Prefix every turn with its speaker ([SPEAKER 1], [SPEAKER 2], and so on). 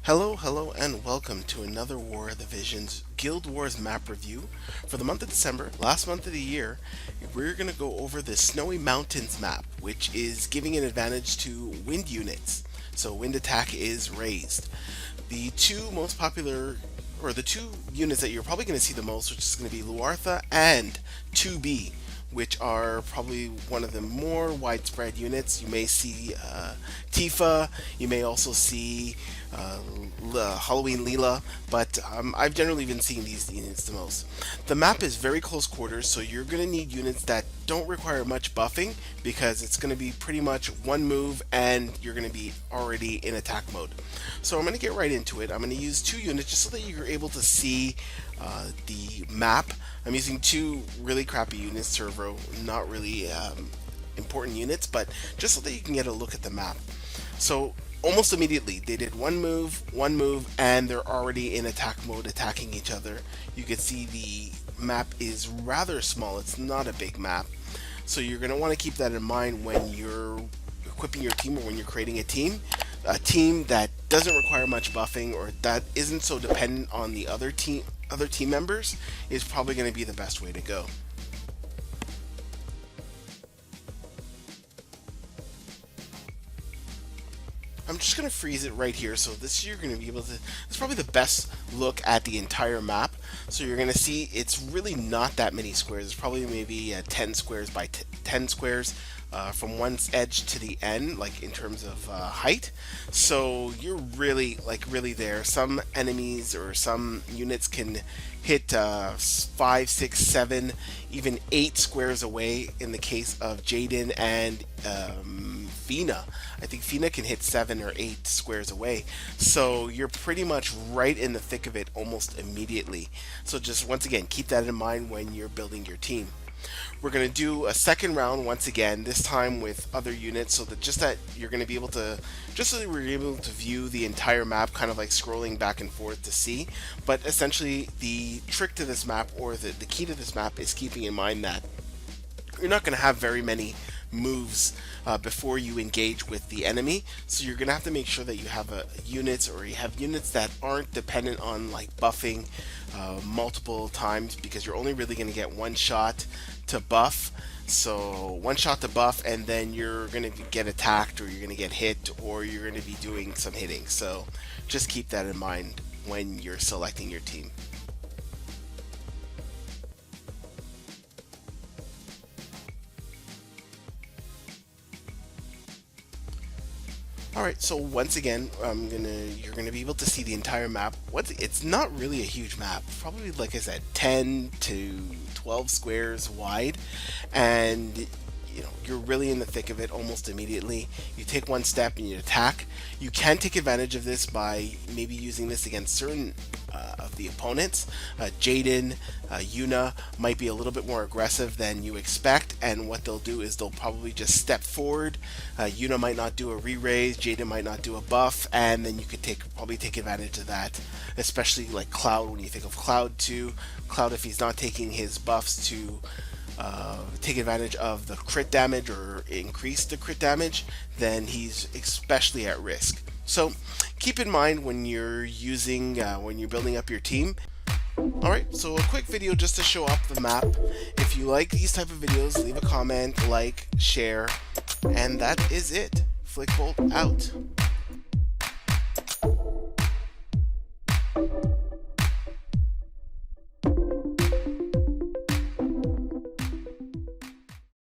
[SPEAKER 1] Hello, and welcome to another War of the Visions Guild Wars map review for the month of December, last month of the year. We're going to go over the Snowy Mountains map, which is giving an advantage to wind units. So wind attack is raised. The two most popular, or the two units that you're probably going to see the most, which is going to be Luartha and 2B, which are probably one of the more widespread units. You may see Tifa, you may also see Halloween Leela, but I've generally been seeing these units the most. The map is very close quarters, so you're going to need units that don't require much buffing because it's going to be pretty much one move and you're going to be already in attack mode. So I'm going to get right into it. I'm going to use two units just so that you're able to see the map. I'm using two really crappy units, Servo, not really important units, but just so that you can get a look at the map. So almost immediately they did one move, and they're already in attack mode attacking each other. You can see the map is rather small. It's not a big map. So you're going to want to keep that in mind when you're equipping your team or when you're creating a team. A team that doesn't require much buffing or that isn't so dependent on the other team members is probably going to be the best way to go. I'm just going to freeze it right here, so this you're going to be able to, it's probably the best look at the entire map. So you're going to see it's really not that many squares. It's probably maybe 10 squares by 10 squares from one edge to the end, like in terms of height. So you're really there. Some enemies or some units can hit 5, 6, 7, even 8 squares away in the case of Jaden and Fina. I think Fina can hit 7 or 8 squares away. So you're pretty much right in the thick of it almost immediately. So just once again, keep that in mind when you're building your team. We're going to do a second round once again, this time with other units, so that you're going to be able to, just so that we're able to view the entire map, kind of like scrolling back and forth to see. But essentially, the trick to this map, or the key to this map, is keeping in mind that you're not going to have very many moves before you engage with the enemy, so you're gonna have to make sure that you have units that aren't dependent on like buffing multiple times, because you're only really going to get one shot to buff. So one shot to buff, and then you're going to get attacked, or you're going to get hit, or you're going to be doing some hitting. So just keep that in mind when you're selecting your team. Alright, so once again, you're gonna be able to see the entire map. It's not really a huge map, probably like I said, 10 to 12 squares wide, and you're really in the thick of it almost immediately. You take one step and you attack. You can take advantage of this by maybe using this against certain of the opponents. Jaden, Yuna might be a little bit more aggressive than you expect, and what they'll do is they'll probably just step forward. Yuna might not do a re-raise, Jaden might not do a buff, and then you could probably take advantage of that, especially like Cloud. When you think of Cloud too, Cloud, if he's not taking his buffs to take advantage of the crit damage or increase the crit damage, then he's especially at risk. So keep in mind when you're when you're building up your team. Alright, so a quick video just to show up the map. If you like these type of videos, leave a comment, like, share, and that is it. Flixbolt out.